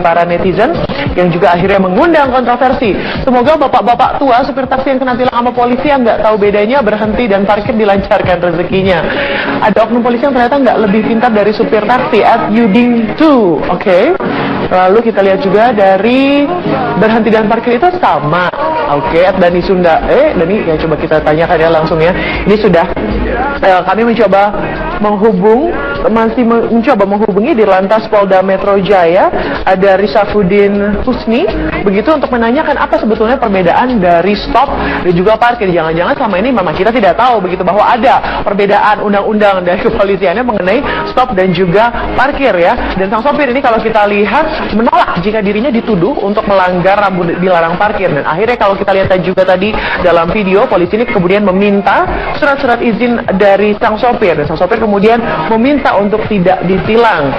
para netizen yang juga akhirnya mengundang kontroversi. Semoga bapak-bapak tua supir taksi yang kena tilang sama polisi yang nggak tahu bedanya berhenti dan parkir dilancarkan rezekinya. Ada oknum polisi yang ternyata nggak lebih pintar dari supir taksi at Yuding 2. Oke. Lalu kita lihat juga dari berhenti dan parkir itu sama. Oke, Dani Sunda. Dani, ya coba kita tanyakan ya langsung ya. Ini sudah kami mencoba mencoba menghubungi di Lantas Polda Metro Jaya, ada Risafuddin Husni, begitu untuk menanyakan apa sebetulnya perbedaan dari stop dan juga parkir. Jangan-jangan selama ini memang kita tidak tahu begitu bahwa ada perbedaan undang-undang dari kepolisiannya mengenai stop dan juga parkir ya. Dan sang sopir ini kalau kita lihat menolak jika dirinya dituduh untuk melanggar rambu dilarang parkir. Dan akhirnya kalau kita lihat juga tadi dalam video, polisi ini kemudian meminta surat-surat izin dari sang sopir. Dan sang sopir kemudian meminta untuk tidak ditilang.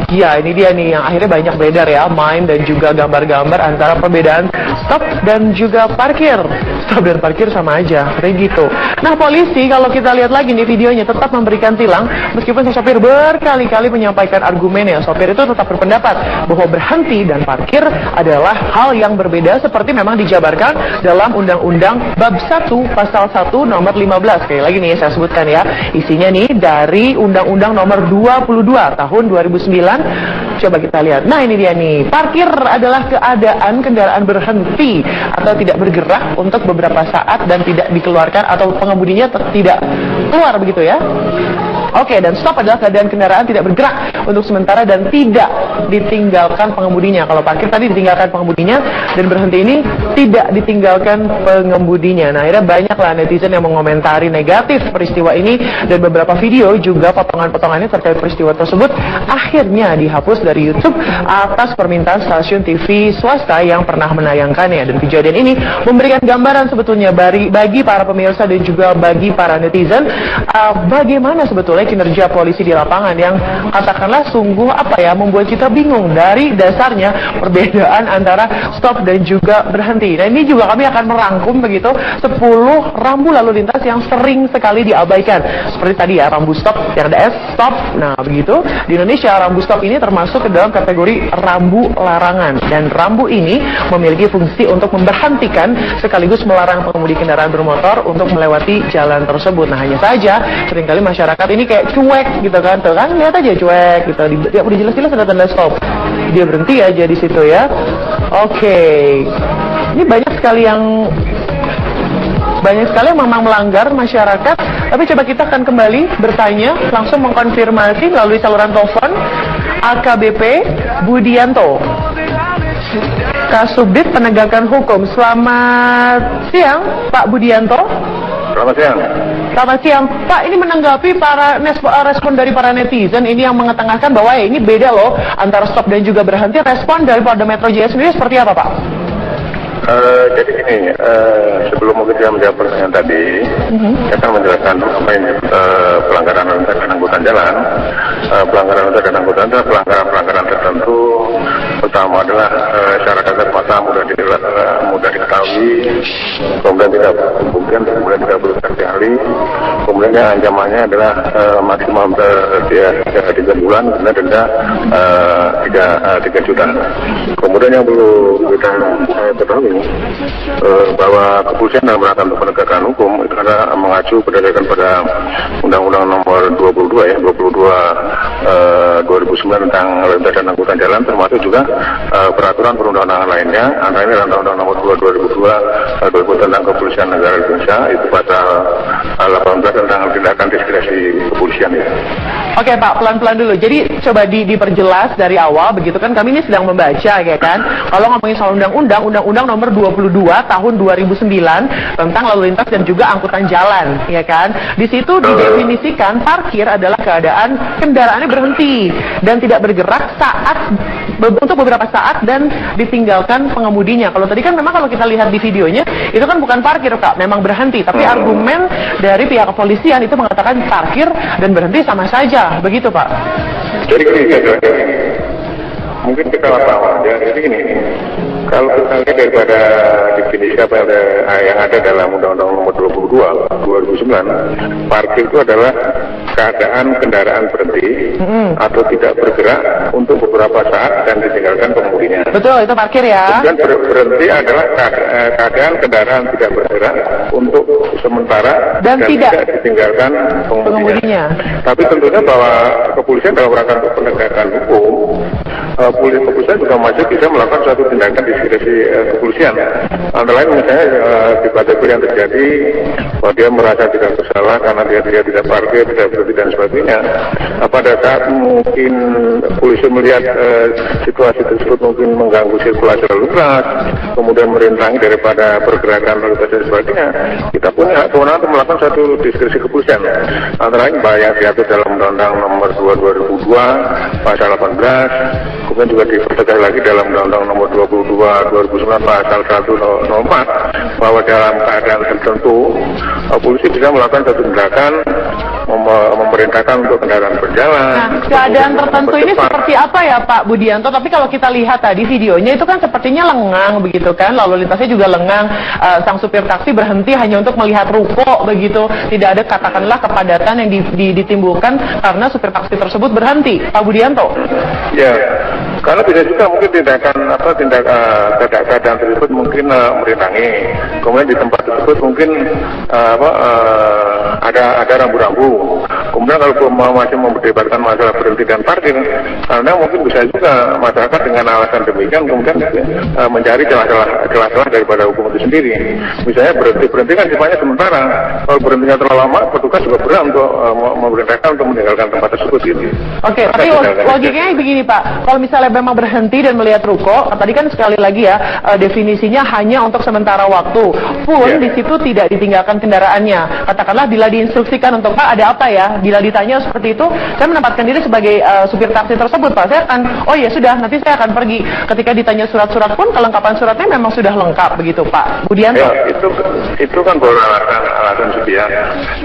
Ya, ini dia nih yang akhirnya banyak beredar ya, meme dan juga gambar-gambar antara perbedaan stop dan juga parkir. Stop dan parkir sama aja, kayak gitu. Nah, polisi kalau kita lihat lagi nih videonya tetap memberikan tilang meskipun si sopir berkali-kali menyampaikan argumennya. Sopir itu tetap berpendapat bahwa berhenti dan parkir adalah hal yang berbeda seperti memang dijabarkan dalam Undang-Undang Bab 1 Pasal 1 Nomor 15. Sekali lagi nih saya sebutkan ya, isinya nih dari Undang-Undang Nomor 22 Tahun 2009. Coba kita lihat. Nah, ini dia nih. Parkir adalah keadaan kendaraan berhenti atau tidak bergerak untuk beberapa saat dan tidak dikeluarkan atau pengemudinya tidak keluar begitu ya. Oke, dan stop adalah keadaan kendaraan tidak bergerak untuk sementara dan tidak ditinggalkan pengemudinya. Kalau parkir tadi ditinggalkan pengemudinya, dan berhenti ini tidak ditinggalkan pengemudinya. Nah, akhirnya banyaklah netizen yang mengomentari negatif peristiwa ini, dan beberapa video juga potongan-potongannya terkait peristiwa tersebut akhirnya dihapus dari YouTube atas permintaan stasiun TV swasta yang pernah menayangkannya. Dan kejadian ini memberikan gambaran sebetulnya bagi para pemirsa dan juga bagi para netizen bagaimana sebetulnya kinerja polisi di lapangan yang katakanlah sungguh membuat kita bingung dari dasarnya perbedaan antara stop dan juga berhenti. Nah, ini juga kami akan merangkum begitu 10 rambu lalu lintas yang sering sekali diabaikan. Seperti tadi ya, rambu stop yang ada S stop. Nah, begitu di Indonesia rambu stop ini termasuk ke dalam kategori rambu larangan, dan rambu ini memiliki fungsi untuk memberhentikan sekaligus melarang pengemudi kendaraan bermotor untuk melewati jalan tersebut. Nah, hanya saja seringkali masyarakat ini kayak cuek gitu kan, tuh kan lihat aja cuek gitu, ya udah jelas-jelas ada tanda stop, dia berhenti aja di situ ya. Oke, ini banyak sekali yang memang melanggar masyarakat. Tapi coba kita akan kembali bertanya langsung mengkonfirmasi melalui saluran telepon AKBP Budianto, Kasubdit Penegakan Hukum. Selamat siang Pak Budianto. Selamat siang. Selamat siang, Pak. Ini menanggapi respon dari para netizen ini yang mengetengahkan bahwa ini beda loh antara stop dan juga berhenti. Respon dari Polda Metro Jaya sendiri seperti apa, Pak? Jadi ini sebelum mungkin saya menjawab pertanyaan tadi, saya akan menjelaskan apa ini pelanggaran lalu lintas dan angkutan jalan. Pelanggaran lalu lintas dan angkutan jalan, pelanggaran tertentu. Pertama adalah syarat dasar masa mudah diketahui, kemudian tidak perlu terkali, kemudian yang ancamannya adalah maksimal 3 bulan, kemudian denda 3 juta. Kemudian yang perlu kita ketahui bahwa kepolisian dalam rangka untuk penegakan hukum itu adalah mengacu berdasarkan pada Undang-Undang Nomor 22 2009 tentang lalu lintas dan angkutan jalan, termasuk juga peraturan perundang-undangan lainnya, antara ini Undang-Undang Nomor 2002 tentang Kepolisian Negara Indonesia, itu pasal 18 tentang tindakan diskresi kepolisian ya. Oke Pak, pelan-pelan dulu. Jadi coba diperjelas dari awal begitu kan, kami ini sedang membaca ya kan. Kalau ngomongin soal Undang-Undang Nomor 22 Tahun 2009 tentang lalu lintas dan juga angkutan jalan, ya kan. Di situ didefinisikan parkir adalah keadaan kendaraannya berhenti dan tidak bergerak untuk beberapa saat dan ditinggalkan pengemudinya. Kalau tadi kan memang kalau kita lihat di videonya itu kan bukan parkir Pak, memang berhenti. Tapi argumen dari pihak kepolisian itu mengatakan parkir dan berhenti sama saja, begitu Pak. Jadi mungkin kita paham ya. Jadi ini kalau kita lihat daripada definisi apa yang ada dalam Undang-Undang Nomor 22 2009, parkir itu adalah keadaan kendaraan berhenti atau tidak bergerak untuk beberapa saat dan ditinggalkan pengemudi. Betul, itu parkir ya. Kemudian berhenti adalah keadaan kendaraan tidak bergerak untuk sementara Dan tidak ditinggalkan pengemudinya. Tapi tentunya bahwa kepolisian dalam rangka penegakan hukum, kepolisian juga masih bisa melakukan suatu tindakan diskresi kepolisian. Antara lain misalnya di KTP yang terjadi bahwa dia merasa tidak bersalah karena dia tidak parkir, tidak berhenti dan sebagainya. Pada saat mungkin polisi melihat situasi tersebut mungkin mengganggu sirkulasi lalu lintas, kemudian merintangi daripada pergerakan lalu lintas dan sebagainya, kita punya kewenangan untuk melakukan suatu diskresi kepolisian. Antara lain yang diatur dalam Undang-Undang Nomor 2 2002 Pasal 18, kemudian juga dipertegas lagi dalam Undang-Undang Nomor 22 2009 Pasal 104 bahwa dalam keadaan tertentu polisi bisa melakukan satu tindakan memerintahkan untuk kendaraan berjalan. Nah, keadaan tertentu ini seperti apa ya Pak Budianto? Tapi kalau kita lihat tadi videonya itu kan sepertinya lengang begitu kan, lalu lintasnya juga lengang. Sang supir taksi berhenti hanya untuk melihat ruko begitu. Tidak ada katakanlah kepadatan yang ditimbulkan karena supir taksi tersebut berhenti. Pak Budianto. Ya, karena bisa juga mungkin tindakan keadaan tersebut mungkin merintangi. Kemudian di tempat tersebut mungkin ada rambu-rambu. Kemudian kalau masih memperdebatkan masalah berhenti dan parkir, karena mungkin bisa juga masyarakat dengan alasan demikian kemudian mencari celah-celah daripada hukum itu sendiri. Misalnya berhenti kan sifatnya sementara. Kalau berhentinya terlalu lama, petugas juga berhak untuk memerintahkan untuk meninggalkan tempat tersebut. Gitu. Oke, tapi logikanya begini Pak, kalau misalnya memang berhenti dan melihat ruko, tadi kan sekali lagi ya definisinya hanya untuk sementara waktu, pun di situ tidak ditinggalkan kendaraannya. Katakanlah bila diinstruksikan untuk Pak ada apa ya, bila ditanya seperti itu, saya menempatkan diri sebagai supir taksi tersebut Pak, saya akan, oh ya sudah, nanti saya akan pergi. Ketika ditanya surat-surat pun kelengkapan suratnya memang sudah lengkap begitu Pak Budianto. Ya, itu kan baru alasan sepiak.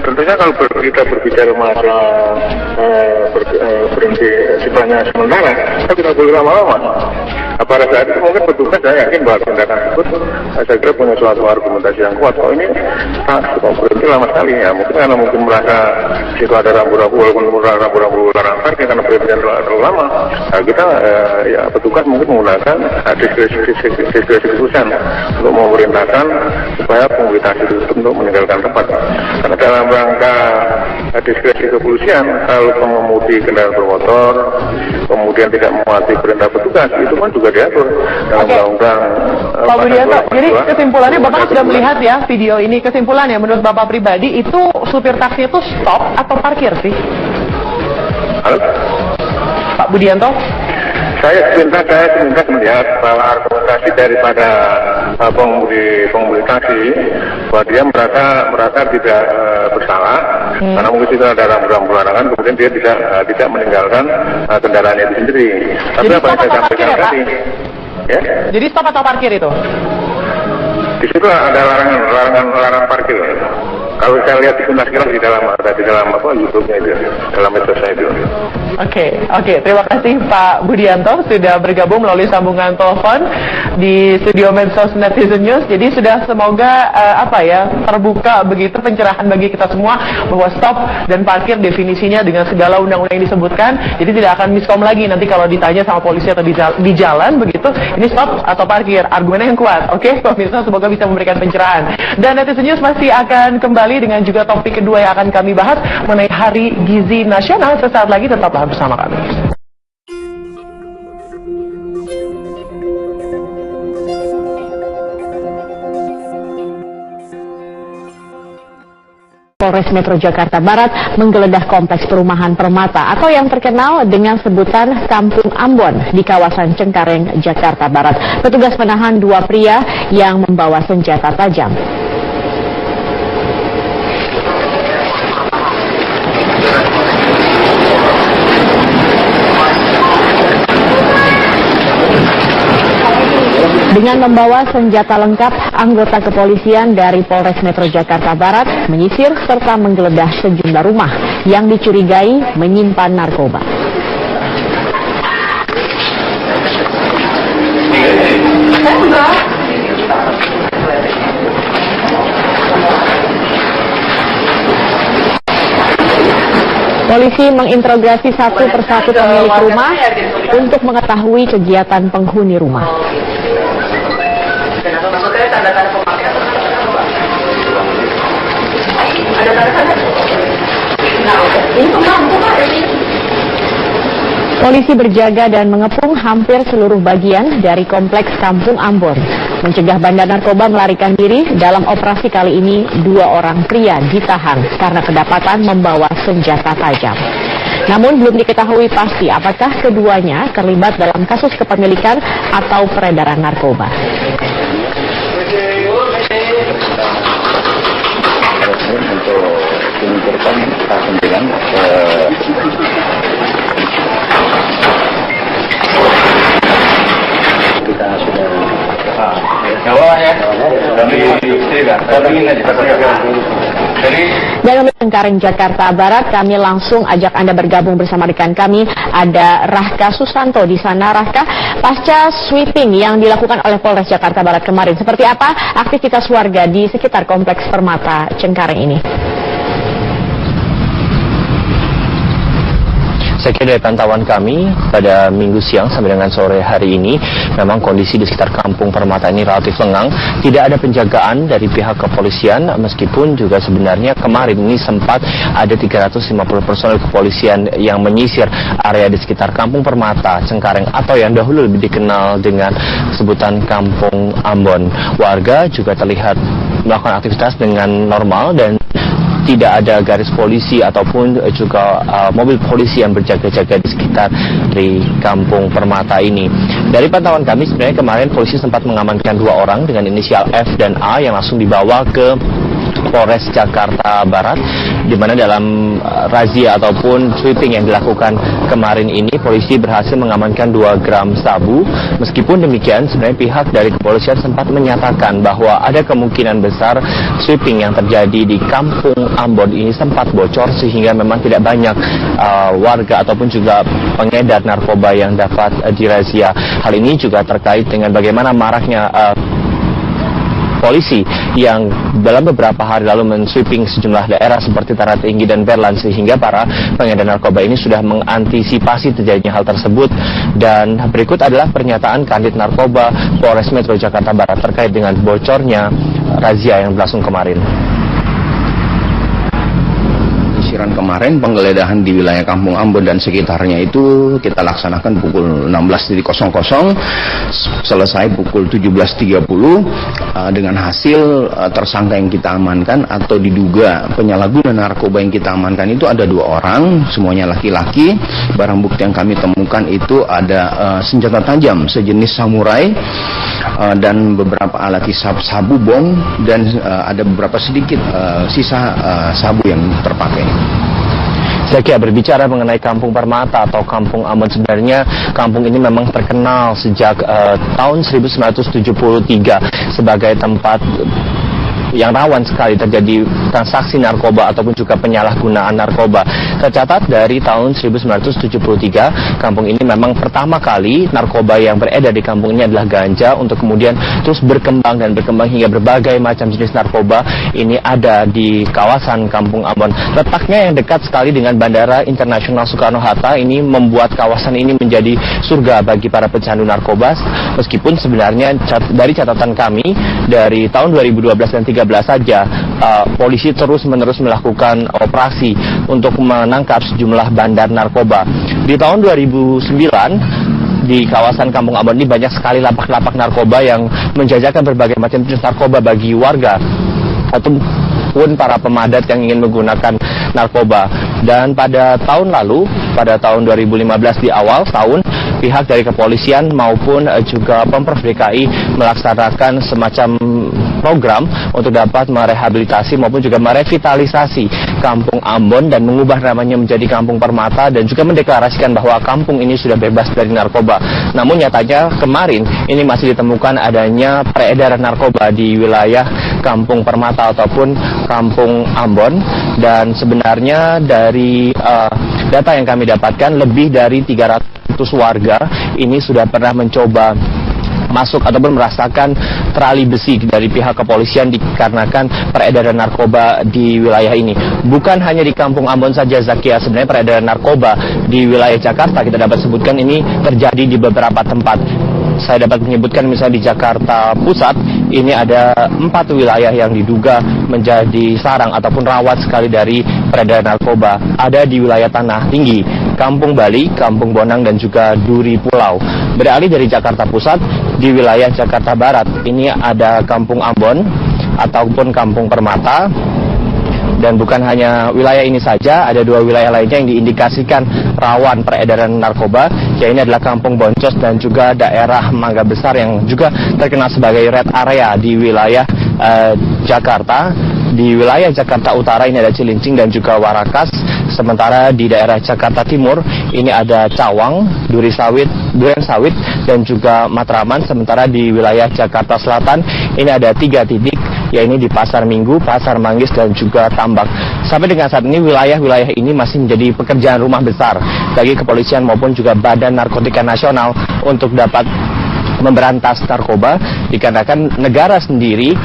Tentunya kalau kita berbicara masalah berhenti sifatnya sementara, kita boleh lama-lama. Pada saat itu mungkin petugas saya yakin bahwa tindakan tersebut saya kira punya suatu argumentasi yang kuat. Kalau ini berhenti lama sekali ya, mungkin karena mungkin merasa situ ada rambu-rambu, walaupun rambu-rambu larangan parkir karena berhenti terlalu lama. Nah, kita ya petugas mungkin menggunakan diskresi keputusan untuk memerintahkan supaya pengemudi taksi tersebut untuk meninggalkan tempat. Karena dalam rangka diskresi kepolisian, kalau pengemudi kendaraan bermotor kemudian tidak mematuhi perintah petugas, itu kan juga diatur dalam undang-undang. Pak Budianto, jadi kesimpulannya Bapak sudah melihat ya video ini, kesimpulannya menurut Bapak pribadi itu supir taksi itu stop atau parkir sih? Halo? Pak Budianto? Saya sebentar melihat bahwa argumentasi daripada pengemudi taksi bahwa dia merasa tidak bersalah karena mungkin itu ada rambu-rambu larangan, kemudian dia tidak meninggalkan kendaraannya itu sendiri. Tapi jadi apa yang saya sampaikan tadi, ya? Jadi stop atau parkir itu? Di situ ada larangan parkir. Kalau saya lihat di sekilas di dalam YouTube-nya itu, dalam medsosnya itu. Oke, terima kasih Pak Budianto sudah bergabung melalui sambungan telepon di studio Medsos Netizen News. Jadi sudah semoga terbuka begitu pencerahan bagi kita semua bahwa stop dan parkir definisinya dengan segala undang-undang yang disebutkan. Jadi tidak akan miskom lagi nanti kalau ditanya sama polisi atau di jalan begitu, ini stop atau parkir, argumennya yang kuat. Oke, pemirsa semoga bisa memberikan pencerahan. Dan Netizen News masih akan kembali dengan juga topik kedua yang akan kami bahas mengenai Hari Gizi Nasional. Sesaat lagi tetaplah bersama kami. Polres Metro Jakarta Barat menggeledah kompleks perumahan Permata atau yang terkenal dengan sebutan Kampung Ambon di kawasan Cengkareng, Jakarta Barat. Petugas menahan dua pria yang membawa senjata tajam. Dengan membawa senjata lengkap, anggota kepolisian dari Polres Metro Jakarta Barat menyisir serta menggeledah sejumlah rumah yang dicurigai menyimpan narkoba. Polisi menginterogasi satu persatu pemilik rumah untuk mengetahui kegiatan penghuni rumah. Polisi berjaga dan mengepung hampir seluruh bagian dari kompleks Kampung Ambon. Mencegah bandar narkoba melarikan diri, dalam operasi kali ini 2 orang pria ditahan karena kedapatan membawa senjata tajam. Namun belum diketahui pasti apakah keduanya terlibat dalam kasus kepemilikan atau peredaran narkoba. Untuk mengumpulkan sembilan kita sudah jawab ya Dari Cengkareng, Jakarta Barat, kami langsung ajak Anda bergabung bersama rekan kami. Ada Rahka Susanto di sana. Rahka, pasca sweeping yang dilakukan oleh Polres Jakarta Barat kemarin, seperti apa aktivitas warga di sekitar Kompleks Permata Cengkareng ini? Saya kira dari pantauan kami pada minggu siang sampai dengan sore hari ini, memang kondisi di sekitar Kampung Permata ini relatif lengang. Tidak ada penjagaan dari pihak kepolisian, meskipun juga sebenarnya kemarin ini sempat ada 350 personel kepolisian yang menyisir area di sekitar Kampung Permata Cengkareng, atau yang dahulu lebih dikenal dengan sebutan Kampung Ambon. Warga juga terlihat melakukan aktivitas dengan normal dan tidak ada garis polisi ataupun juga mobil polisi yang berjaga-jaga di sekitar dari Kampung Permata ini. Dari pantauan kami sebenarnya kemarin polisi sempat mengamankan 2 orang dengan inisial F dan A yang langsung dibawa ke Polres Jakarta Barat, di mana dalam razia ataupun sweeping yang dilakukan kemarin ini polisi berhasil mengamankan 2 gram sabu. Meskipun demikian sebenarnya pihak dari kepolisian sempat menyatakan bahwa ada kemungkinan besar sweeping yang terjadi di Kampung Ambon ini sempat bocor sehingga memang tidak banyak warga ataupun juga pengedar narkoba yang dapat dirazia. Hal ini juga terkait dengan bagaimana maraknya polisi yang dalam beberapa hari lalu men-sweeping sejumlah daerah seperti Taratinggi dan Berlan, sehingga para pengedar narkoba ini sudah mengantisipasi terjadinya hal tersebut. Dan berikut adalah pernyataan Kanit Narkoba Polres Metro Jakarta Barat terkait dengan bocornya razia yang berlangsung kemarin. Kemarin penggeledahan di wilayah Kampung Ambon dan sekitarnya itu kita laksanakan pukul 16.00, selesai pukul 17.30 dengan hasil tersangka yang kita amankan atau diduga penyalahguna narkoba yang kita amankan itu ada 2 orang, semuanya laki-laki. Barang bukti yang kami temukan itu ada senjata tajam sejenis samurai dan beberapa alat hisap sabu bom, dan ada beberapa sedikit sisa sabu yang terpakai. Saya kira berbicara mengenai Kampung Permata atau Kampung Ambon, sebenarnya kampung ini memang terkenal sejak tahun 1973 sebagai tempat yang rawan sekali terjadi transaksi narkoba ataupun juga penyalahgunaan narkoba. Tercatat dari tahun 1973, kampung ini memang pertama kali narkoba yang beredar di kampung ini adalah ganja, untuk kemudian terus berkembang dan berkembang hingga berbagai macam jenis narkoba ini ada di kawasan Kampung Ambon. Letaknya yang dekat sekali dengan Bandara Internasional Soekarno-Hatta ini membuat kawasan ini menjadi surga bagi para pecandu narkoba, meskipun sebenarnya dari catatan kami dari tahun 2012 dan 2013 saja polisi terus-menerus melakukan operasi untuk menangkap sejumlah bandar narkoba. Di tahun 2009 di kawasan Kampung Ambon ini banyak sekali lapak-lapak narkoba yang menjajakan berbagai macam jenis narkoba bagi warga ataupun para pemadat yang ingin menggunakan narkoba. Dan pada tahun lalu, pada tahun 2015 di awal tahun, pihak dari kepolisian maupun juga Pemprov DKI melaksanakan semacam program untuk dapat merehabilitasi maupun juga merevitalisasi Kampung Ambon dan mengubah namanya menjadi Kampung Permata, dan juga mendeklarasikan bahwa kampung ini sudah bebas dari narkoba. Namun nyatanya kemarin ini masih ditemukan adanya peredaran narkoba di wilayah Kampung Permata ataupun Kampung Ambon, dan sebenarnya dari data yang kami dapatkan lebih dari 300 warga ini sudah pernah mencoba masuk ataupun merasakan terali besi dari pihak kepolisian dikarenakan peredaran narkoba di wilayah ini. Bukan hanya di Kampung Ambon saja, Zakia, sebenarnya peredaran narkoba di wilayah Jakarta kita dapat sebutkan ini terjadi di beberapa tempat. Saya dapat menyebutkan misalnya di Jakarta Pusat, ini ada 4 wilayah yang diduga menjadi sarang ataupun rawat sekali dari peredaran narkoba. Ada di wilayah Tanah Tinggi, Kampung Bali, Kampung Bonang, dan juga Duri Pulau. Beralih dari Jakarta Pusat, di wilayah Jakarta Barat, ini ada Kampung Ambon ataupun Kampung Permata. Dan bukan hanya wilayah ini saja, ada 2 wilayah lainnya yang diindikasikan rawan peredaran narkoba. Ini adalah Kampung Boncos dan juga daerah Mangga Besar yang juga terkenal sebagai red area di wilayah Jakarta. Di wilayah Jakarta Utara ini ada Cilincing dan juga Warakas. Sementara di daerah Jakarta Timur ini ada Cawang, Duren Sawit, dan juga Matraman. Sementara di wilayah Jakarta Selatan ini ada 3 titik, yaitu di Pasar Minggu, Pasar Manggis, dan juga Tambak. Sampai dengan saat ini wilayah-wilayah ini masih menjadi pekerjaan rumah besar bagi kepolisian maupun juga Badan Narkotika Nasional untuk dapat memberantas narkoba, dikarenakan negara sendiri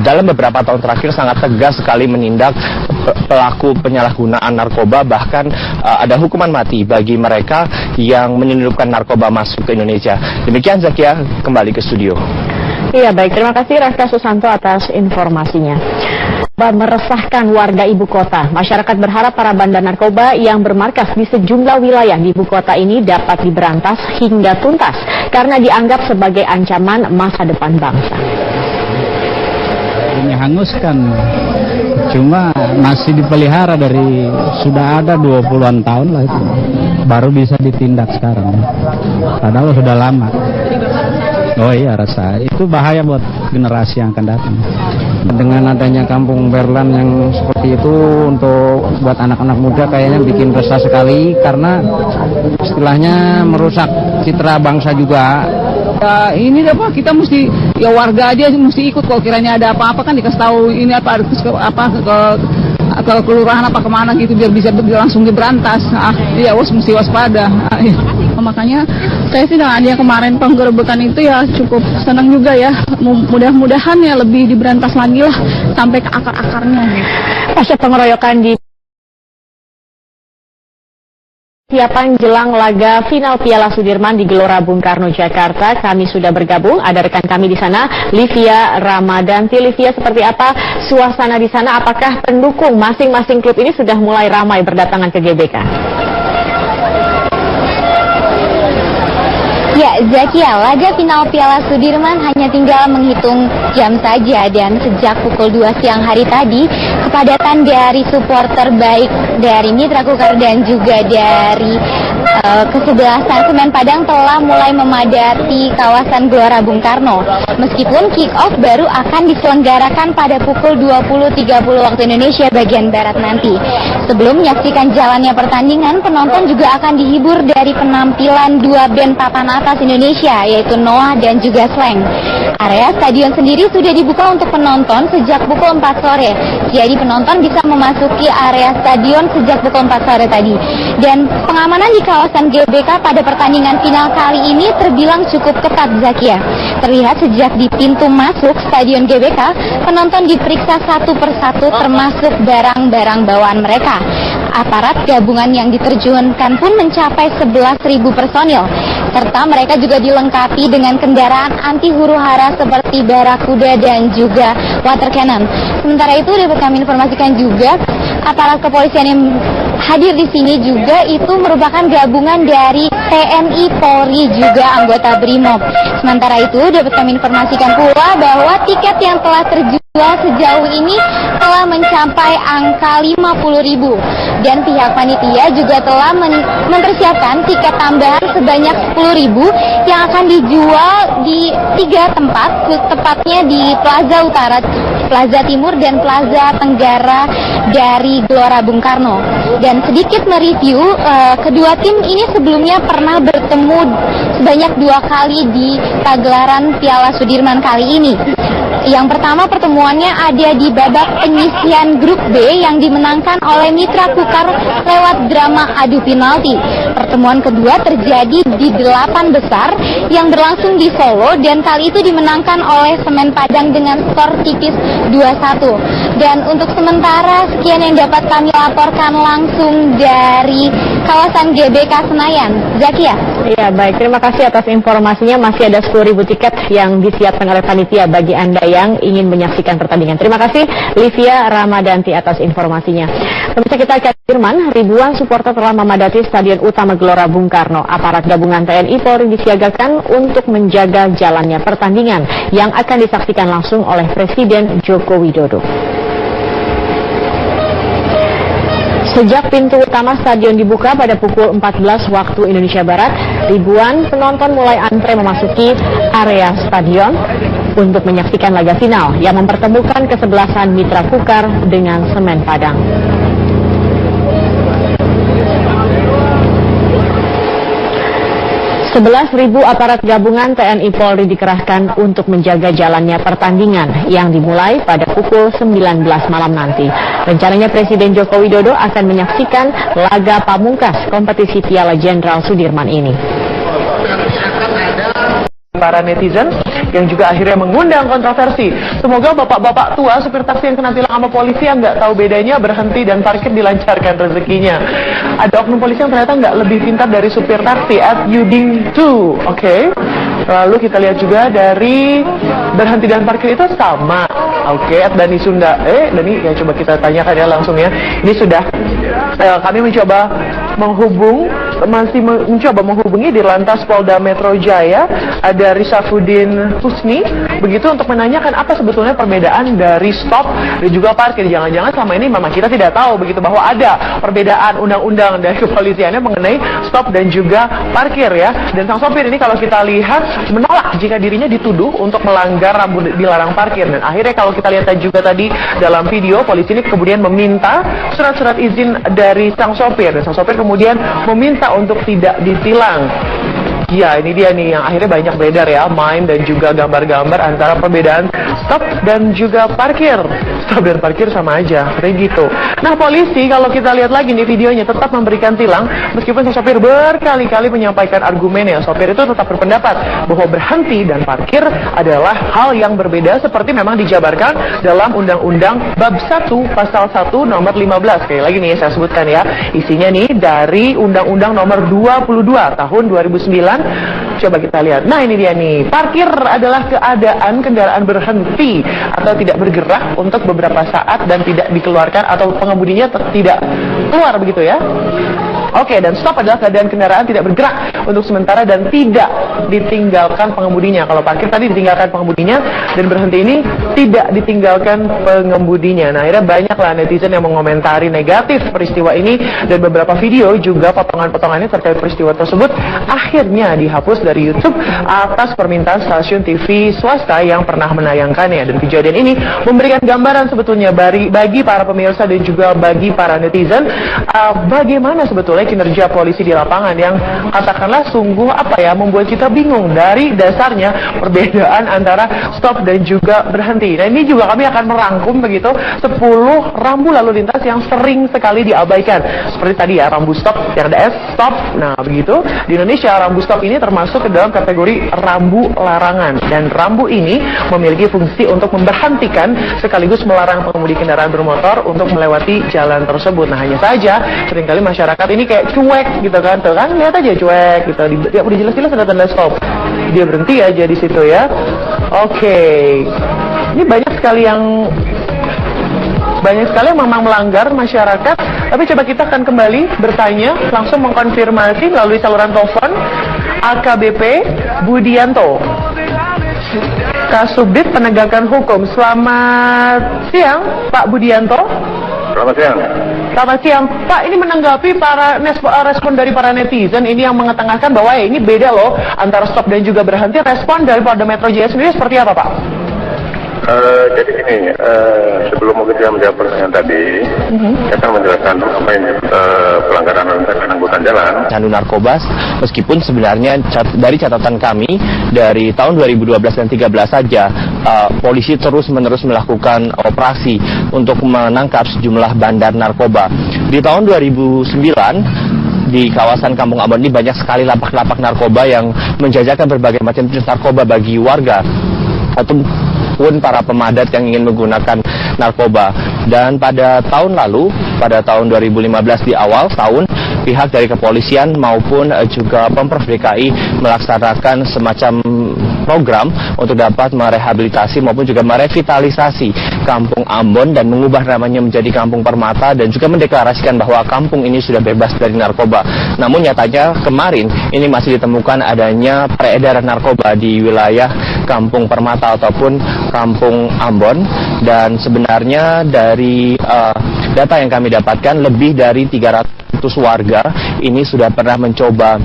dalam beberapa tahun terakhir sangat tegas sekali menindak pelaku penyalahgunaan narkoba, bahkan ada hukuman mati bagi mereka yang menyelundupkan narkoba masuk ke Indonesia. Demikian, Zakia, kembali ke studio. Iya, baik, terima kasih Raka Susanto atas informasinya. Meresahkan warga ibu kota. Masyarakat berharap para bandar narkoba yang bermarkas di sejumlah wilayah di ibu kota ini dapat diberantas hingga tuntas karena dianggap sebagai ancaman masa depan bangsa. Ini hanguskan, cuma masih dipelihara dari sudah ada 20-an tahun lah itu, baru bisa ditindak sekarang. Padahal sudah lama. Oh iya, rasa itu bahaya buat generasi yang akan datang. Dengan adanya kampung Berlan yang seperti itu untuk buat anak-anak muda kayaknya bikin resah sekali, karena istilahnya merusak citra bangsa juga. Ya, ini apa, kita mesti, ya warga aja mesti ikut, kalau kiranya ada apa-apa kan dikasih tahu ini apa ke kelurahan apa kemana gitu, biar bisa langsung diberantas. Iya, mesti waspada. Makanya saya sih dengan adanya kemarin penggerebekan itu ya cukup senang juga ya. Mudah-mudahan ya lebih diberantas lagi lah sampai ke akar-akarnya. Pasca pengeroyokan di siapan jelang laga final Piala Sudirman di Gelora Bung Karno, Jakarta, kami sudah bergabung. Ada rekan kami di sana, Livia Ramadanti. Livia, seperti apa suasana di sana? Apakah pendukung masing-masing klub ini sudah mulai ramai berdatangan ke GBK? Ya, Zakia, laga final Piala Sudirman hanya tinggal menghitung jam saja, dan sejak pukul 2 siang hari tadi, kepadatan dari supporter baik dari Mitra Kukar dan juga dari kesebelasan Semen Padang telah mulai memadati kawasan Gelora Bung Karno. Meskipun kick-off baru akan diselenggarakan pada pukul 20.30 waktu Indonesia bagian Barat nanti. Sebelum menyaksikan jalannya pertandingan, penonton juga akan dihibur dari penampilan 2 band papan atas Indonesia, yaitu Noah dan juga Slang. Area stadion sendiri sudah dibuka untuk penonton sejak pukul 4 sore. Jadi penonton bisa memasuki area stadion sejak pukul 4 sore tadi. Dan pengamanan di kawasan GBK pada pertandingan final kali ini terbilang cukup ketat, Zakia. Terlihat sejak di pintu masuk stadion GBK, penonton diperiksa satu persatu termasuk barang-barang bawaan mereka. Aparat gabungan yang diterjunkan pun mencapai 11.000 personil, serta mereka juga dilengkapi dengan kendaraan anti huru-hara seperti barakuda dan juga water cannon. Sementara itu dapat kami informasikan juga aparat kepolisian yang hadir di sini juga itu merupakan gabungan dari TNI, Polri, juga anggota BRIMOB. Sementara itu dapat kami informasikan pula bahwa tiket yang telah terjual sejauh ini telah mencapai angka 50.000, dan pihak panitia juga telah mempersiapkan tiket tambahan sebanyak 10.000 yang akan dijual di 3 tempat, tepatnya di Plaza Utara, Plaza Timur, dan Plaza Tenggara dari Gelora Bung Karno. Dan sedikit mereview, kedua tim ini sebelumnya pernah bertemu sebanyak 2 kali di pagelaran Piala Sudirman kali ini. Yang pertama pertemuannya ada di babak penyisihan grup B yang dimenangkan oleh Mitra Kukar lewat drama adu penalti. Pertemuan kedua terjadi di 8 besar yang berlangsung di Solo dan kali itu dimenangkan oleh Semen Padang dengan skor tipis 2-1. Dan untuk sementara sekian yang dapat kami laporkan langsung dari kawasan GBK Senayan. Zakia. Iya, baik. Terima kasih atas informasinya. Masih ada 10.000 tiket yang disiapkan oleh panitia bagi Anda yang ingin menyaksikan pertandingan. Terima kasih Livia Ramadanti atas informasinya. Pemirsa, kita akan Firman, ribuan supporter telah memadati Stadion Utama Gelora Bung Karno. Aparat gabungan TNI Polri disiagakan untuk menjaga jalannya pertandingan yang akan disaksikan langsung oleh Presiden Joko Widodo. Sejak pintu utama stadion dibuka pada pukul 14 waktu Indonesia Barat, ribuan penonton mulai antre memasuki area stadion untuk menyaksikan laga final yang mempertemukan kesebelasan Mitra Kukar dengan Semen Padang. ribu aparat gabungan TNI Polri dikerahkan untuk menjaga jalannya pertandingan yang dimulai pada pukul 19 malam nanti. Rencananya Presiden Joko Widodo akan menyaksikan laga pamungkas kompetisi Piala Jenderal Sudirman ini. Para netizen yang juga akhirnya mengundang kontroversi. Semoga bapak-bapak tua supir taksi yang kena tilang sama polisi yang nggak tahu bedanya berhenti dan parkir dilancarkan rezekinya. Ada oknum polisi yang ternyata nggak lebih pintar dari supir taksi at Yuding 2. Oke. Lalu kita lihat juga dari berhenti dan parkir itu sama. Oke, at Dani Sunda. Dani, ya coba kita tanyakan ya langsung ya. Ini sudah kami mencoba menghubungi di Lantas Polda Metro Jaya, ada Risafuddin Husni, begitu untuk menanyakan apa sebetulnya perbedaan dari stop dan juga parkir. Jangan-jangan selama ini memang kita tidak tahu begitu bahwa ada perbedaan undang-undang dari kepolisiannya mengenai stop dan juga parkir ya. Dan sang sopir ini kalau kita lihat menolak jika dirinya dituduh untuk melanggar rambu dilarang parkir. Dan akhirnya kalau kita lihat juga tadi dalam video, polisi ini kemudian meminta surat-surat izin dari sang sopir, dan sang sopir kemudian meminta untuk tidak ditilang. Ya, ini dia nih yang akhirnya banyak beredar ya, meme dan juga gambar-gambar antara perbedaan stop dan juga parkir. Stop dan parkir sama aja, kayak gitu. Nah, polisi kalau kita lihat lagi nih videonya tetap memberikan tilang meskipun si sopir berkali-kali menyampaikan argumennya. Sopir itu tetap berpendapat bahwa berhenti dan parkir adalah hal yang berbeda seperti memang dijabarkan dalam Undang-Undang Bab 1 Pasal 1 Nomor 15. Sekali lagi nih saya sebutkan ya, isinya nih dari Undang-Undang Nomor 22 Tahun 2009. Coba kita lihat. Nah, ini dia nih. Parkir adalah keadaan kendaraan berhenti atau tidak bergerak untuk beberapa saat dan tidak dikeluarkan atau pengemudinya tidak keluar begitu ya. Oke, dan stop adalah keadaan kendaraan tidak bergerak untuk sementara dan tidak ditinggalkan pengemudinya. Kalau parkir tadi ditinggalkan pengemudinya, dan berhenti ini tidak ditinggalkan pengemudinya. Nah, akhirnya banyaklah netizen yang mengomentari negatif peristiwa ini, dan beberapa video juga potongan-potongannya terkait peristiwa tersebut akhirnya dihapus dari YouTube atas permintaan stasiun TV swasta yang pernah menayangkannya. Dan kejadian ini memberikan gambaran sebetulnya bagi para pemirsa dan juga bagi para netizen bagaimana sebetulnya kinerja polisi di lapangan yang katakanlah sungguh membuat kita bingung dari dasarnya perbedaan antara stop dan juga berhenti. Nah, ini juga kami akan merangkum begitu 10 rambu lalu lintas yang sering sekali diabaikan. Seperti tadi ya, rambu stop yang ada S, stop. Nah, begitu di Indonesia rambu stop ini termasuk ke dalam kategori rambu larangan, dan rambu ini memiliki fungsi untuk memberhentikan sekaligus melarang pengemudi kendaraan bermotor untuk melewati jalan tersebut. Nah, hanya saja seringkali masyarakat ini kayak cuek gitu kan, tuh kan lihat aja cuek gitu, ya udah jelas-jelas ada tanda stop, dia berhenti aja di situ ya. Oke, ini banyak sekali yang memang melanggar masyarakat. Tapi coba kita akan kembali bertanya langsung mengkonfirmasi melalui saluran telepon AKBP Budianto, Kasubdit Penegakan Hukum. Selamat siang Pak Budianto. Selamat siang. Selamat siang Pak, ini menanggapi respon dari para netizen ini yang mengetengahkan bahwa ini beda loh antara stop dan juga berhenti. Respon dari Polda Metro Jaya sendiri seperti apa Pak? Jadi gini, sebelum mungkin saya menjawab pertanyaan tadi, saya akan menjelaskan apa ini pelanggaran lalu lintas dan angkutan jalan. Candu narkoba, meskipun sebenarnya dari catatan kami dari tahun 2012 dan 2013 saja, polisi terus-menerus melakukan operasi untuk menangkap sejumlah bandar narkoba. Di tahun 2009 di kawasan Kampung Ambon ini banyak sekali lapak-lapak narkoba yang menjajakan berbagai macam jenis narkoba bagi warga ataupun para pemadat yang ingin menggunakan narkoba. Dan pada tahun lalu, pada tahun 2015 di awal tahun, pihak dari kepolisian maupun juga Pemprov DKI melaksanakan semacam program untuk dapat merehabilitasi maupun juga merevitalisasi Kampung Ambon dan mengubah namanya menjadi Kampung Permata dan juga mendeklarasikan bahwa kampung ini sudah bebas dari narkoba. Namun nyatanya kemarin ini masih ditemukan adanya peredaran narkoba di wilayah Kampung Permata ataupun Kampung Ambon, dan sebenarnya dari data yang kami dapatkan lebih dari 300 warga ini sudah pernah mencoba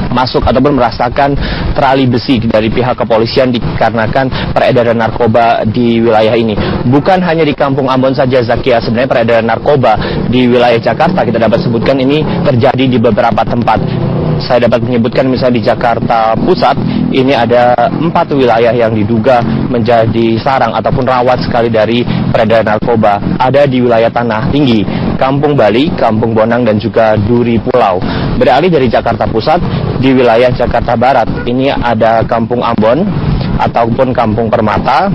masuk ataupun merasakan terali besi dari pihak kepolisian dikarenakan peredaran narkoba di wilayah ini. Bukan hanya di Kampung Ambon saja, Zakia, sebenarnya peredaran narkoba di wilayah Jakarta kita dapat sebutkan ini terjadi di beberapa tempat. Saya dapat menyebutkan misalnya di Jakarta Pusat, ini ada 4 wilayah yang diduga menjadi sarang ataupun rawat sekali dari peredaran narkoba. Ada di wilayah Tanah Tinggi, Kampung Bali, Kampung Bonang, dan juga Duri Pulau. Beralih dari Jakarta Pusat, di wilayah Jakarta Barat, ini ada Kampung Ambon ataupun Kampung Permata.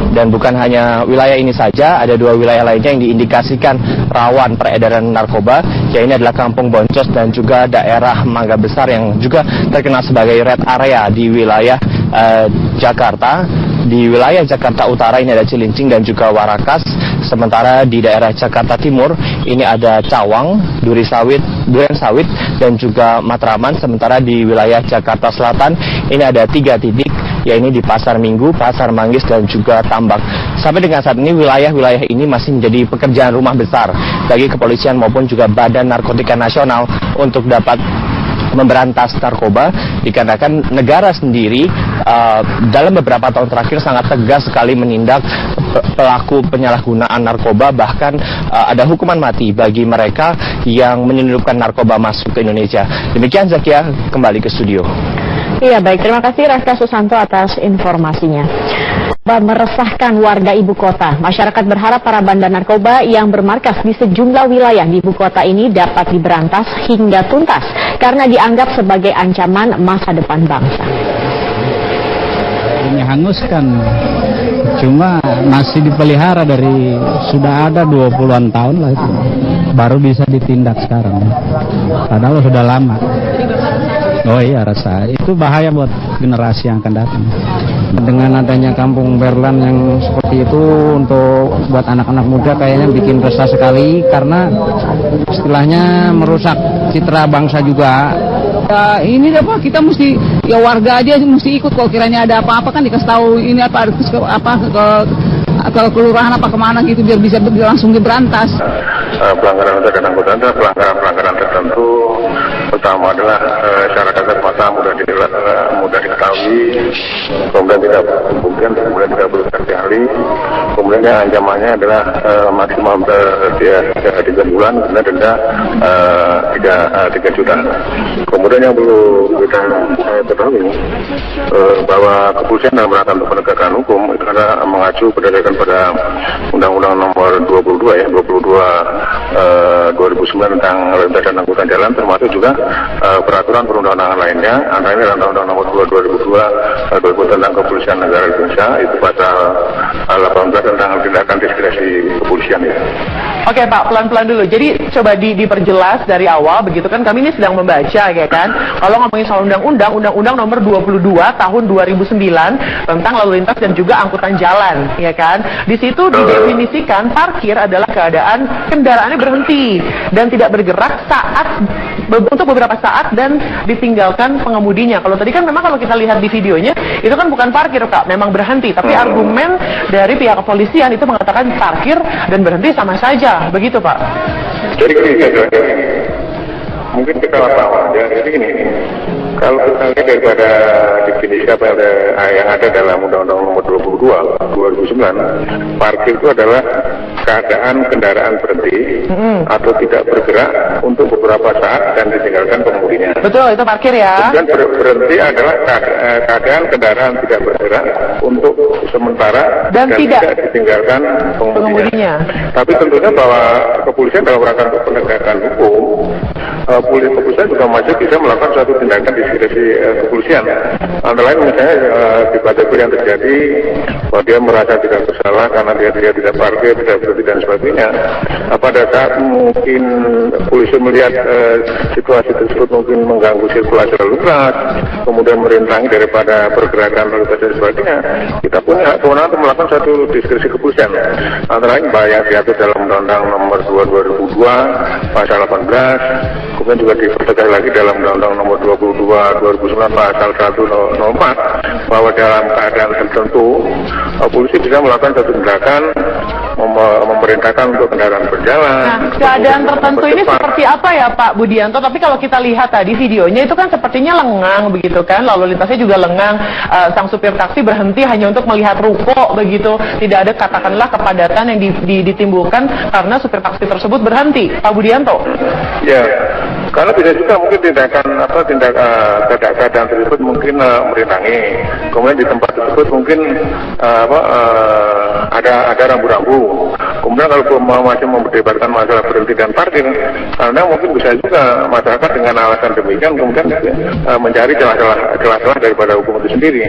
Dan bukan hanya wilayah ini saja, ada 2 wilayah lainnya yang diindikasikan rawan peredaran narkoba, yaitu adalah Kampung Boncos dan juga daerah Mangga Besar yang juga terkenal sebagai red area di wilayah Jakarta. Di wilayah Jakarta Utara ini ada Cilincing dan juga Warakas. Sementara di daerah Jakarta Timur ini ada Cawang, Duren Sawit dan juga Matraman. Sementara di wilayah Jakarta Selatan ini ada 3 titik, yaitu di Pasar Minggu, Pasar Manggis dan juga Tambak. Sampai dengan saat ini wilayah-wilayah ini masih menjadi pekerjaan rumah besar bagi kepolisian maupun juga Badan Narkotika Nasional untuk dapat memberantas narkoba, dikarenakan negara sendiri dalam beberapa tahun terakhir sangat tegas sekali menindak pelaku penyalahgunaan narkoba, bahkan ada hukuman mati bagi mereka yang menyelundupkan narkoba masuk ke Indonesia. Demikian Zakia, kembali ke studio. Iya, baik, terima kasih Raka Susanto atas informasinya. Meresahkan warga ibu kota. Masyarakat berharap para bandar narkoba yang bermarkas di sejumlah wilayah di ibu kota ini dapat diberantas hingga tuntas karena dianggap sebagai ancaman masa depan bangsa. Ini hanguskan, cuma masih dipelihara dari sudah ada 20-an tahun lah itu. Baru bisa ditindak sekarang. Padahal sudah lama. Oh iya, rasa itu bahaya buat generasi yang akan datang. Dengan adanya kampung Berlan yang seperti itu untuk buat anak-anak muda kayaknya bikin resah sekali karena istilahnya merusak citra bangsa juga. Ya, ini apa kita mesti ya warga aja mesti ikut kalau kiranya ada apa-apa kan dikasih tahu ini apa ke kelurahan apa kemana gitu biar bisa langsung diberantas. Pelanggaran dan angkutan adalah pelanggaran tertentu. Pertama adalah cara kasar mata mudah diketahui, kemudian tidak perlu sekali, kemudian yang ancamannya adalah maksimal 3 bulan, kemudian denda 3 juta. Kemudian yang perlu kita ketahui bahwa kepolisian dalam rangka untuk penegakan hukum itu adalah mengacu berdasarkan pada Undang-Undang Nomor 2009 tentang lalu lintas dan angkutan jalan, termasuk juga peraturan perundang-undangan lainnya, antaranya Undang-Undang Nomor 2002 tentang Kepolisian Negara Indonesia, itu pasal 18 tentang tindakan diskresi kepolisian ya. Oke Pak, pelan-pelan dulu. Jadi coba diperjelas dari awal, begitu kan kami ini sedang membaca ya kan. Kalau ngomongin soal Undang-Undang Nomor 22 tahun 2009 tentang lalu lintas dan juga angkutan jalan, ya kan. Di situ didefinisikan parkir adalah keadaan kendaraannya berhenti dan tidak bergerak untuk beberapa saat dan ditinggalkan pengemudinya. Kalau tadi kan memang kalau kita lihat di videonya itu kan bukan parkir Kak, memang berhenti. Tapi argumen dari pihak kepolisian itu mengatakan parkir dan berhenti sama saja, begitu Pak? Jadi mungkin kita apa ya, jadi gini, kalau kita lihat daripada definisi apa yang ada dalam Undang-Undang Nomor 22 2009, parkir itu adalah keadaan kendaraan berhenti atau tidak bergerak untuk beberapa saat dan ditinggalkan pengemudinya. Betul, itu parkir ya. Dan berhenti adalah keadaan kendaraan tidak bergerak untuk sementara dan tidak ditinggalkan pengemudinya. Tapi tentunya bahwa kepolisian dalam rangka penegakan hukum kepolisian juga masih bisa melakukan suatu tindakan diskresi kepolisian. Antara lain misalnya di KTP yang terjadi bahwa dia merasa tidak bersalah karena dia tidak parkir, tidak berhenti dan sebagainya. Pada saat mungkin polisi melihat situasi tersebut mungkin mengganggu sirkulasi lalu lintas, kemudian merintangi daripada pergerakan lalu lintas dan sebagainya, kita punya kewenangan untuk melakukan suatu diskresi kepolisian. Antara lain yang diatur dalam Undang-Undang Nomor 2 2002 Pasal 18, kemudian juga dipertegas lagi dalam Undang-Undang Nomor 22 2009 Pasal 104 bahwa dalam keadaan tertentu polisi bisa melakukan suatu tindakan memerintahkan untuk kendaraan berjalan. Nah, keadaan tertentu ini seperti apa ya Pak Budianto? Tapi kalau kita lihat tadi videonya itu kan sepertinya lengang begitu kan, lalu lintasnya juga lengang. Sang supir taksi berhenti hanya untuk melihat ruko begitu. Tidak ada katakanlah kepadatan yang ditimbulkan karena supir taksi tersebut berhenti. Pak Budianto? Ya, karena bisa juga mungkin tindakan keadaan tersebut mungkin merintangi. Kemudian di tempat tersebut mungkin ada rambu-rambu. Kemudian kalau masih memperdebatkan masalah berhenti dan parkir, karena mungkin bisa juga masyarakat dengan alasan demikian kemudian mencari celah-celah daripada hukum itu sendiri.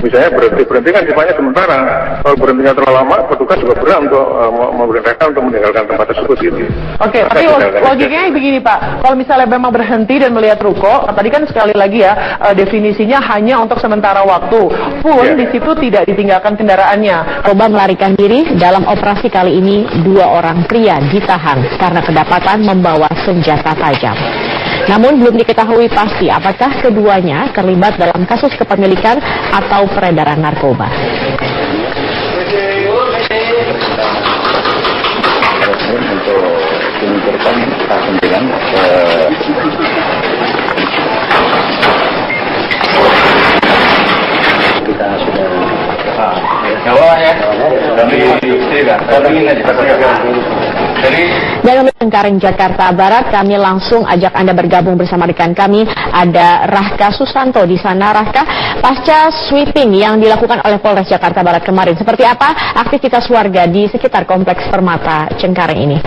Misalnya berhenti kan sifatnya sementara. Kalau berhentinya terlalu lama, petugas juga berhak untuk memerintahkan untuk meninggalkan tempat tersebut gitu. Oke, tapi logikanya begini Pak, kalau misalnya memang berhenti dan melihat ruko, tadi kan sekali lagi ya definisinya hanya untuk sementara waktu, pun di situ tidak ditinggalkan kendaraannya. Narkoba melarikan diri. Dalam operasi kali ini 2 orang pria ditahan karena kedapatan membawa senjata tajam. Namun belum diketahui pasti apakah keduanya terlibat dalam kasus kepemilikan atau peredaran narkoba. Untuk mengumpulkan kesembilan kita sudah Dan Cengkareng Jakarta Barat, kami langsung ajak Anda bergabung bersama rekan kami, ada Rahka Susanto di sana. Rahka, pasca sweeping yang dilakukan oleh Polres Jakarta Barat kemarin, seperti apa aktivitas warga di sekitar Kompleks Permata Cengkareng ini?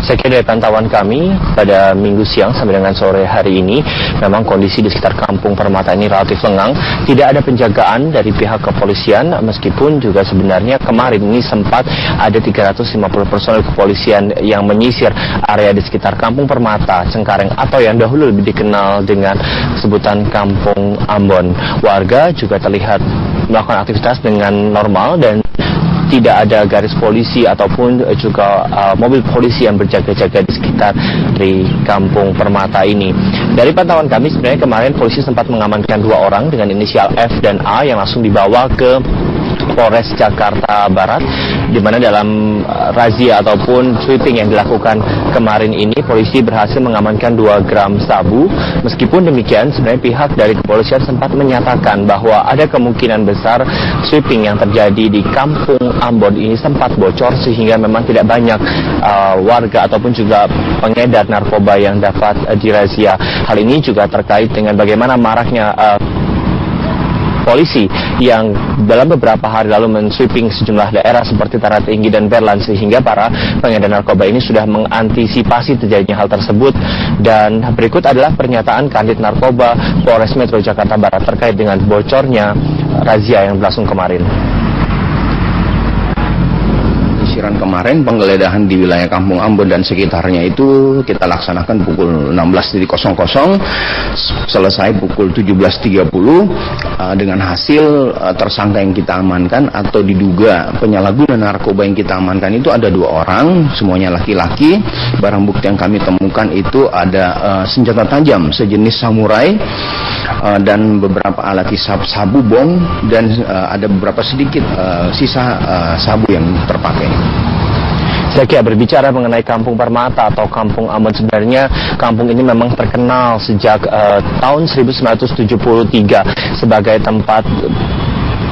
Saya kira dari pantauan kami pada minggu siang sampai dengan sore hari ini, memang kondisi di sekitar Kampung Permata ini relatif lengang. Tidak ada penjagaan dari pihak kepolisian, meskipun juga sebenarnya kemarin ini sempat ada 350 personel kepolisian yang menyisir area di sekitar Kampung Permata Cengkareng atau yang dahulu lebih dikenal dengan sebutan Kampung Ambon. Warga juga terlihat melakukan aktivitas dengan normal dan tidak ada garis polisi ataupun juga mobil polisi yang berjaga-jaga di sekitar dari Kampung Permata ini. Dari pantauan kami sebenarnya kemarin polisi sempat mengamankan 2 orang dengan inisial F dan A yang langsung dibawa ke Polres Jakarta Barat, di mana dalam razia ataupun sweeping yang dilakukan kemarin ini polisi berhasil mengamankan 2 gram sabu. Meskipun demikian sebenarnya pihak dari kepolisian sempat menyatakan bahwa ada kemungkinan besar sweeping yang terjadi di Kampung Ambon ini sempat bocor sehingga memang tidak banyak warga ataupun juga pengedar narkoba yang dapat dirazia. Hal ini juga terkait dengan bagaimana maraknya polisi yang dalam beberapa hari lalu men-sweeping sejumlah daerah seperti Tanah Tinggi dan Berlan, sehingga para pengedar narkoba ini sudah mengantisipasi terjadinya hal tersebut. Dan berikut adalah pernyataan Kanit Narkoba Polres Metro Jakarta Barat terkait dengan bocornya razia yang berlangsung kemarin. Kemarin penggeledahan di wilayah Kampung Ambon dan sekitarnya itu kita laksanakan pukul 16.00, selesai pukul 17.30 dengan hasil tersangka yang kita amankan atau diduga penyalahguna narkoba yang kita amankan itu ada 2 orang, semuanya laki-laki. Barang bukti yang kami temukan itu ada senjata tajam sejenis samurai dan beberapa alat hisap sabu bom dan ada beberapa sedikit sisa sabu yang terpakai. Saya kira berbicara mengenai Kampung Permata atau Kampung Ambon, sebenarnya kampung ini memang terkenal sejak tahun 1973 sebagai tempat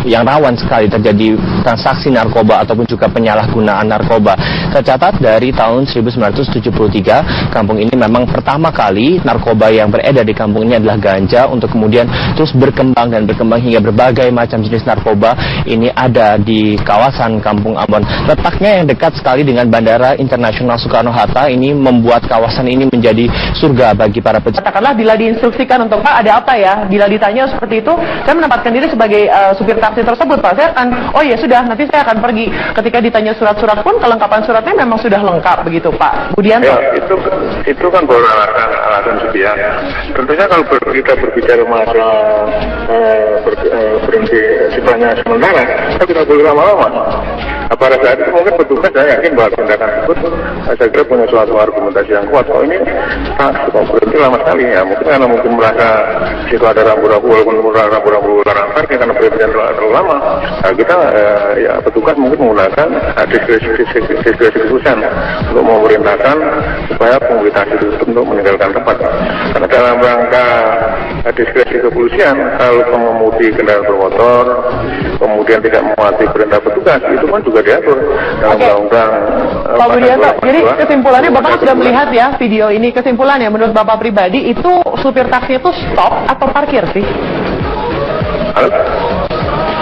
yang rawan sekali terjadi transaksi narkoba ataupun juga penyalahgunaan narkoba. Tercatat dari tahun 1973, kampung ini memang pertama kali narkoba yang beredar di kampung ini adalah ganja, untuk kemudian terus berkembang hingga berbagai macam jenis narkoba ini ada di kawasan Kampung Ambon. Letaknya yang dekat sekali dengan Bandara Internasional Soekarno-Hatta ini membuat kawasan ini menjadi surga bagi para pecinta. Katakanlah bila diinstruksikan untuk Pak ada apa ya, bila ditanya seperti itu, saya menempatkan diri sebagai supir taksi tersebut, Pak. Saya akan, oh ya sudah, nanti saya akan pergi. Ketika ditanya surat-surat pun, kelengkapan suratnya memang sudah lengkap begitu, Pak Budianto. Ya, itu kan baru alasan sepian. Tentunya kalau kita berbicara masalah berhenti sifatnya sementara, kita tidak boleh lama-lama. Pada saat itu mungkin petugas, saya yakin bahwa tindakan tersebut saya kira punya suatu argumentasi yang kuat. Kalau ini berhenti lama sekali ya, mungkin karena mungkin merasa situ ada rambu-rambu, walaupun rambu-rambu larang parkir karena berhenti terlalu lama. Nah, kita ya petugas mungkin menggunakan diskresi khususan untuk memerintahkan supaya pengemudi taksi tersebut untuk meninggalkan tempat. Karena dalam rangka diskresi kepolisian, kalau pengemudi kendaraan bermotor kemudian tidak mematuhi perintah petugas, itu kan juga diatur dalam undang-undang. Pak Budianto, jadi kesimpulannya Bapak sudah melihat ya video ini, kesimpulannya menurut Bapak pribadi itu supir taksi itu stop atau parkir sih? Halo?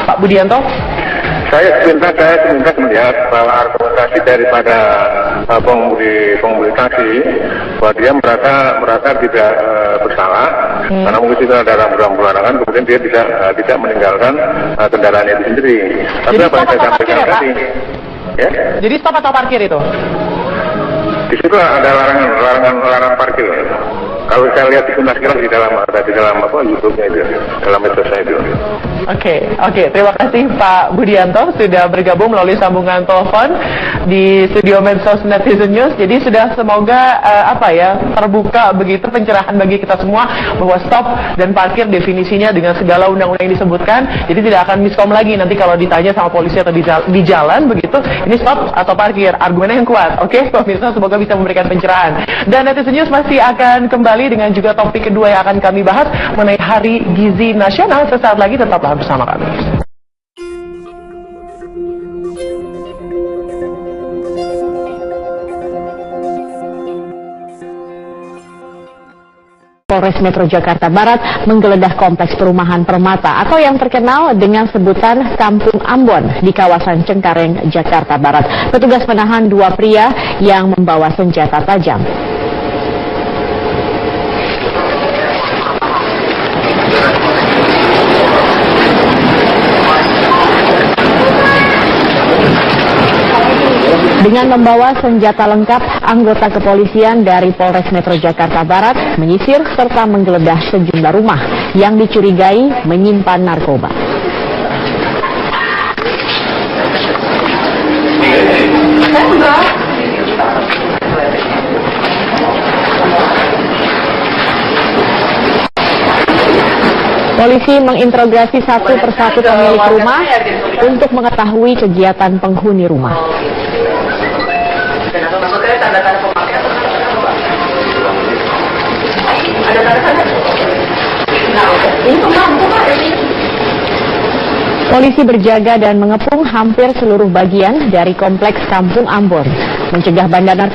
Pak Budianto? Saya sebentar melihat bahwa argumentasi daripada pengemudi taksi bahwa dia merasa tidak bersalah karena mungkin itu ada rambu-rambu larangan, kemudian dia tidak meninggalkan kendaraannya itu sendiri. Tapi jadi apa yang saya sampaikan tadi, ya? Jadi stop atau parkir itu? Di situ ada larangan parkir. Kalau saya lihat itu sekarang di dalam YouTube-nya itu, dalam medsos itu. Oke. Terima kasih Pak Budianto sudah bergabung melalui sambungan telepon di studio Medsos Netizen News. Jadi sudah semoga terbuka begitu pencerahan bagi kita semua bahwa stop dan parkir definisinya dengan segala undang-undang yang disebutkan. Jadi tidak akan miskom lagi nanti kalau ditanya sama polisi atau di jalan begitu, ini stop atau parkir, argumennya yang kuat. Oke, pemirsa, semoga bisa memberikan pencerahan. Dan Netizen News masih akan kembali dengan juga topik kedua yang akan kami bahas mengenai Hari Gizi Nasional. Sesaat lagi tetaplah bersama kami. Polres Metro Jakarta Barat menggeledah kompleks perumahan Permata atau yang terkenal dengan sebutan Kampung Ambon di kawasan Cengkareng, Jakarta Barat. Petugas menahan 2 pria yang membawa senjata tajam. Dengan membawa senjata lengkap, anggota kepolisian dari Polres Metro Jakarta Barat menyisir serta menggeledah sejumlah rumah yang dicurigai menyimpan narkoba. Polisi menginterogasi satu persatu pemilik rumah untuk mengetahui kegiatan penghuni rumah. Polisi berjaga dan mengepung hampir seluruh bagian dari kompleks Kampung Ambon, mencegah bandar narkoba